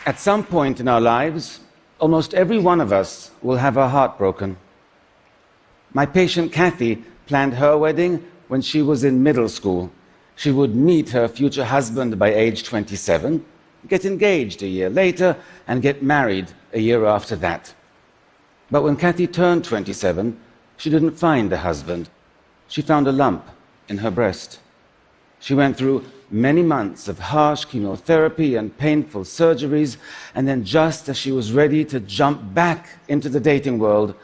At some point in our lives, almost every one of us will have our heart broken. My patient Kathy planned her wedding when she was in middle school. She would meet her future husband by age 27, get engaged a year later, and get married a year after that. But when Kathy turned 27, she didn't find a husband. She found a lump in her breast. She went through many months of harsh chemotherapy and painful surgeries, and then just as she was ready to jump back into the dating world,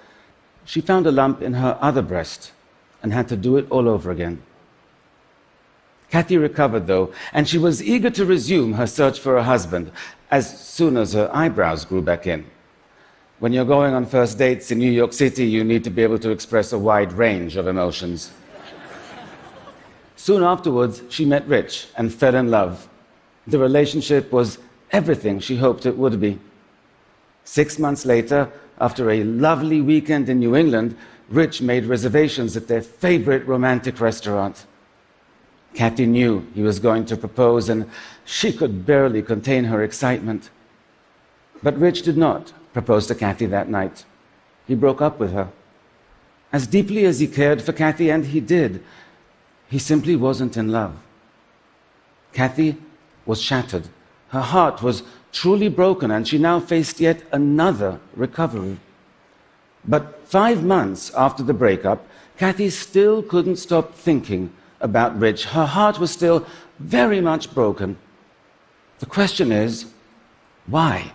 she found a lump in her other breast and had to do it all over again. Kathy recovered, though, and she was eager to resume her search for a husband as soon as her eyebrows grew back in. When you're going on first dates in New York City, you need to be able to express a wide range of emotions. Soon afterwards, she met Rich and fell in love. The relationship was everything she hoped it would be. 6 months later, after a lovely weekend in New England, Rich made reservations at their favorite romantic restaurant. Kathy knew he was going to propose, and she could barely contain her excitement. But Rich did not propose to Kathy that night. He broke up with her. As deeply as he cared for Kathy, and he did, he simply wasn't in love. Kathy was shattered. Her heart was truly broken, and she now faced yet another recovery. But 5 months after the breakup, Kathy still couldn't stop thinking about Rich. Her heart was still very much broken. The question is, why?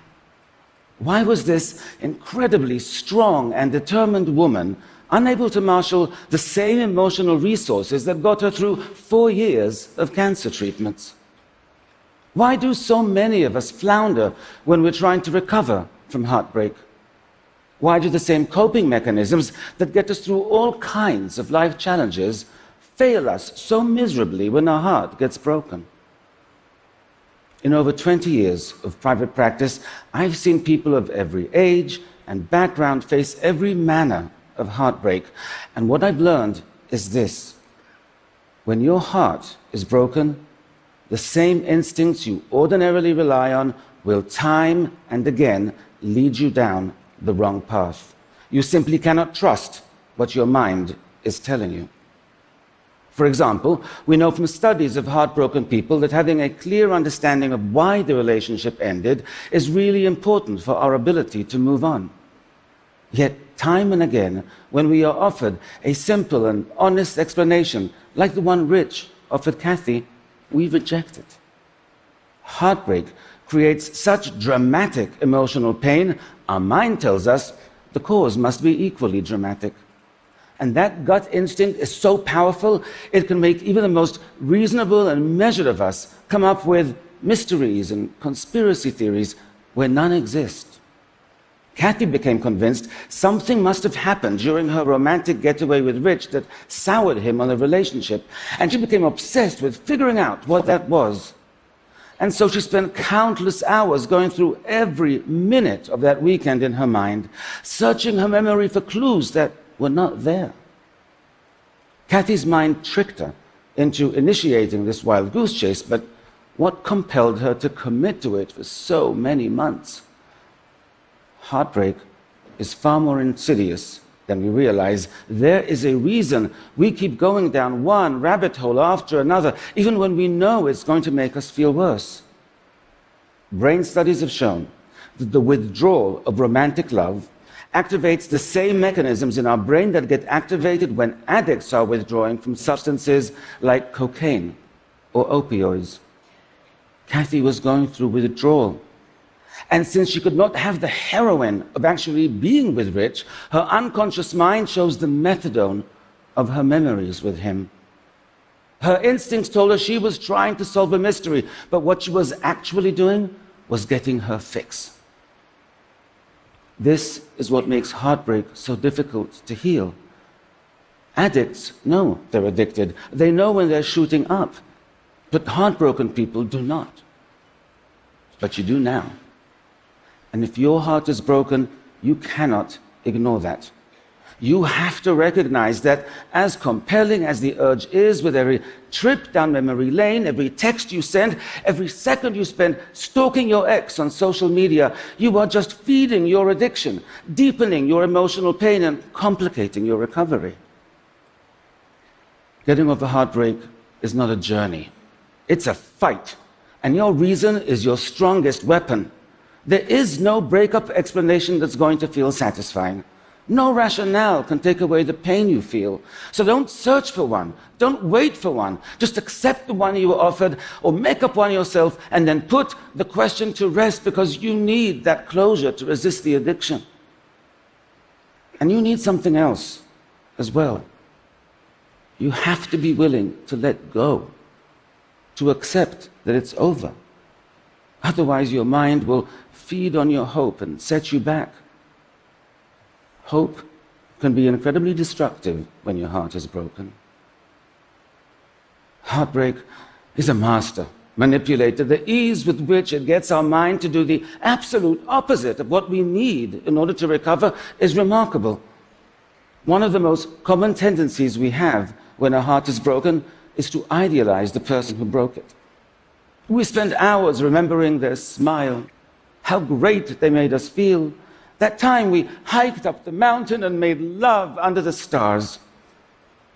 Why was this incredibly strong and determined woman unable to marshal the same emotional resources that got her through 4 years of cancer treatments? Why do so many of us flounder when we're trying to recover from heartbreak? Why do the same coping mechanisms that get us through all kinds of life challenges fail us so miserably when our heart gets broken? In over 20 years of private practice, I've seen people of every age and background face every manner of heartbreak. And what I've learned is this: when your heart is broken, the same instincts you ordinarily rely on will time and again lead you down the wrong path. You simply cannot trust what your mind is telling you. For example, we know from studies of heartbroken people that having a clear understanding of why the relationship ended is really important for our ability to move on. Yet, time and again, when we are offered a simple and honest explanation, like the one Rich offered Kathy, we reject it. Heartbreak creates such dramatic emotional pain, our mind tells us the cause must be equally dramatic. And that gut instinct is so powerful, it can make even the most reasonable and measured of us come up with mysteries and conspiracy theories where none exist. Kathy became convinced something must have happened during her romantic getaway with Rich that soured him on the relationship, and she became obsessed with figuring out what that was. And so she spent countless hours going through every minute of that weekend in her mind, searching her memory for clues that were not there. Kathy's mind tricked her into initiating this wild goose chase, but what compelled her to commit to it for so many months? Heartbreak is far more insidious than we realize. There is a reason we keep going down one rabbit hole after another, even when we know it's going to make us feel worse. Brain studies have shown that the withdrawal of romantic love activates the same mechanisms in our brain that get activated when addicts are withdrawing from substances like cocaine or opioids. Kathy was going through withdrawal. And since she could not have the heroin of actually being with Rich, her unconscious mind chose the methadone of her memories with him. Her instincts told her she was trying to solve a mystery, but what she was actually doing was getting her fix. This is what makes heartbreak so difficult to heal. Addicts know they're addicted. They know when they're shooting up. But heartbroken people do not. But you do now. And if your heart is broken, you cannot ignore that. You have to recognize that as compelling as the urge is, with every trip down memory lane, every text you send, every second you spend stalking your ex on social media, you are just feeding your addiction, deepening your emotional pain, and complicating your recovery. Getting over heartbreak is not a journey. It's a fight. And your reason is your strongest weapon. There is no breakup explanation that's going to feel satisfying. No rationale can take away the pain you feel. So don't search for one. Don't wait for one. Just accept the one you were offered, or make up one yourself, and then put the question to rest, because you need that closure to resist the addiction. And you need something else as well. You have to be willing to let go, to accept that it's over. Otherwise, your mind will feed on your hope and set you back. Hope can be incredibly destructive when your heart is broken. Heartbreak is a master manipulator. The ease with which it gets our mind to do the absolute opposite of what we need in order to recover is remarkable. One of the most common tendencies we have when our heart is broken is to idealize the person who broke it. We spend hours remembering their smile, how great they made us feel, that time we hiked up the mountain and made love under the stars.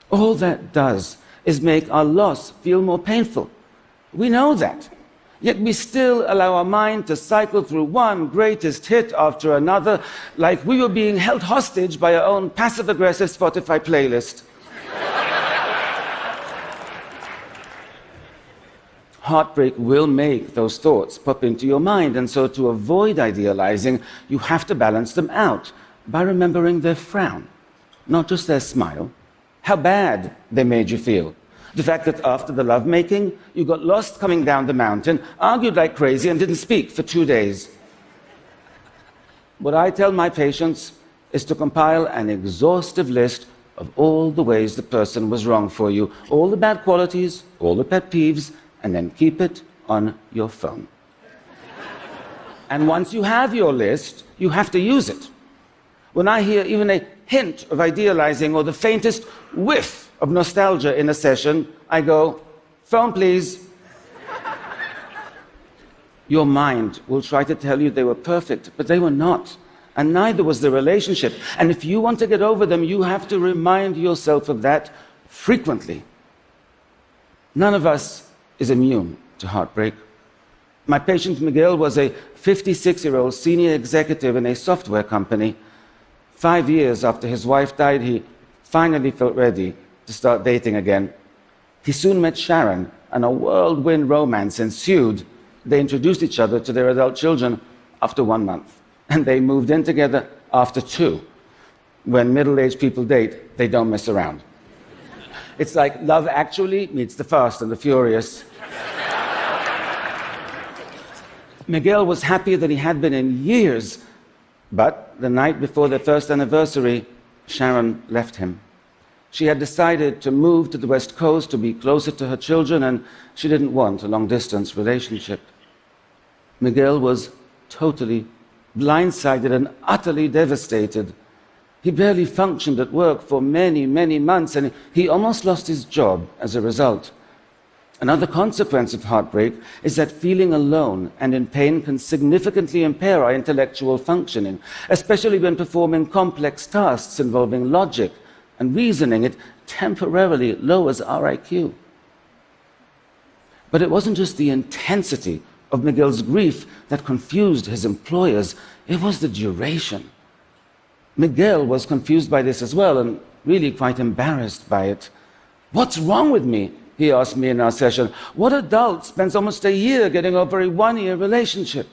All that does is make our loss feel more painful. We know that. Yet we still allow our mind to cycle through one greatest hit after another, like we were being held hostage by our own passive-aggressive Spotify playlist. Heartbreak will make those thoughts pop into your mind, and so to avoid idealizing, you have to balance them out by remembering their frown, not just their smile, how bad they made you feel. The fact that after the lovemaking, you got lost coming down the mountain, argued like crazy, and didn't speak for 2 days. What I tell my patients is to compile an exhaustive list of all the ways the person was wrong for you, all the bad qualities, all the pet peeves, and then keep it on your phone. And once you have your list, you have to use it. When I hear even a hint of idealizing or the faintest whiff of nostalgia in a session, I go, phone please. Your mind will try to tell you they were perfect, but they were not. And neither was the relationship. And if you want to get over them, you have to remind yourself of that frequently. None of us is immune to heartbreak. My patient Miguel was a 56-year-old senior executive in a software company. 5 years after his wife died, he finally felt ready to start dating again. He soon met Sharon, and a whirlwind romance ensued. They introduced each other to their adult children after 1 month, and they moved in together after 2. When middle-aged people date, they don't mess around. It's like Love Actually meets The Fast and the Furious. Miguel was happier than he had been in years, but the night before their first anniversary, Sharon left him. She had decided to move to the West Coast to be closer to her children, and she didn't want a long-distance relationship. Miguel was totally blindsided and utterly devastated. He barely functioned at work for many, many months, and he almost lost his job as a result. Another consequence of heartbreak is that feeling alone and in pain can significantly impair our intellectual functioning, especially when performing complex tasks involving logic and reasoning. It temporarily lowers our IQ. But it wasn't just the intensity of Miguel's grief that confused his employers, it was the duration. Miguel was confused by this as well, and really quite embarrassed by it. "What's wrong with me?" he asked me in our session. "What adult spends almost a year getting over a 1-year relationship?"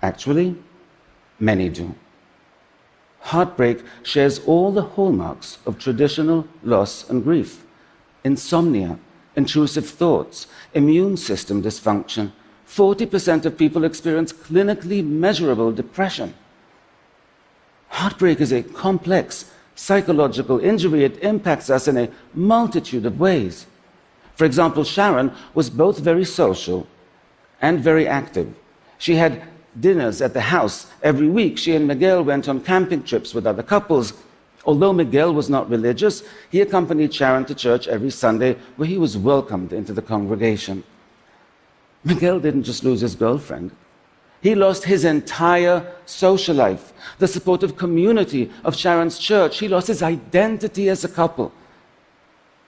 Actually, many do. Heartbreak shares all the hallmarks of traditional loss and grief: insomnia, intrusive thoughts, immune system dysfunction. 40% of people experience clinically measurable depression. Heartbreak is a complex psychological injury. It impacts us in a multitude of ways. For example, Sharon was both very social and very active. She had dinners at the house every week. She and Miguel went on camping trips with other couples. Although Miguel was not religious, he accompanied Sharon to church every Sunday, where he was welcomed into the congregation. Miguel didn't just lose his girlfriend. He lost his entire social life, the supportive community of Sharon's church. He lost his identity as a couple.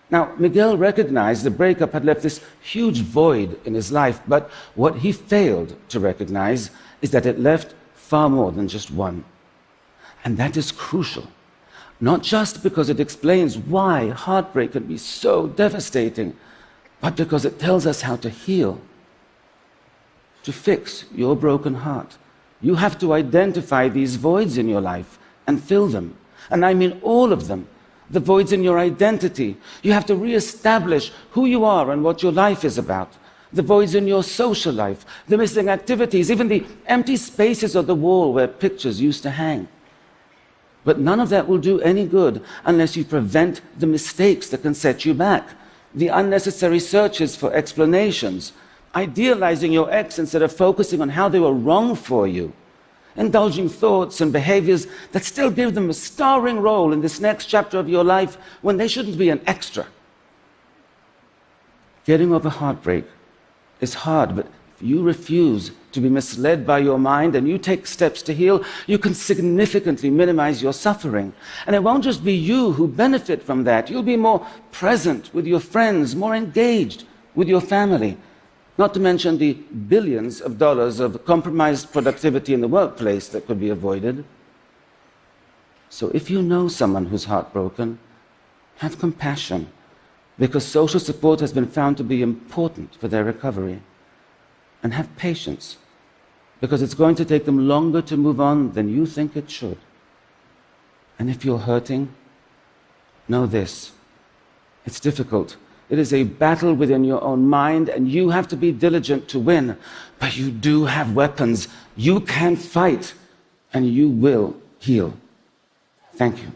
Now, Miguel recognized the breakup had left this huge void in his life, but what he failed to recognize is that it left far more than just one. And that is crucial. Not just because it explains why heartbreak can be so devastating, but because it tells us how to heal. To fix your broken heart, you have to identify these voids in your life and fill them. And I mean all of them. The voids in your identity. You have to reestablish who you are and what your life is about. The voids in your social life, the missing activities, even the empty spaces on the wall where pictures used to hang. But none of that will do any good unless you prevent the mistakes that can set you back, the unnecessary searches for explanations, idealizing your ex instead of focusing on how they were wrong for you, indulging thoughts and behaviors that still give them a starring role in this next chapter of your life when they shouldn't be an extra. Getting over heartbreak is hard, but if you refuse to be misled by your mind and you take steps to heal, you can significantly minimize your suffering. And it won't just be you who benefit from that. You'll be more present with your friends, more engaged with your family. Not to mention the billions of dollars of compromised productivity in the workplace that could be avoided. So if you know someone who's heartbroken, have compassion, because social support has been found to be important for their recovery. And have patience, because it's going to take them longer to move on than you think it should. And if you're hurting, know this: it's difficult. It is a battle within your own mind, and you have to be diligent to win. But you do have weapons. You can fight, and you will heal. Thank you.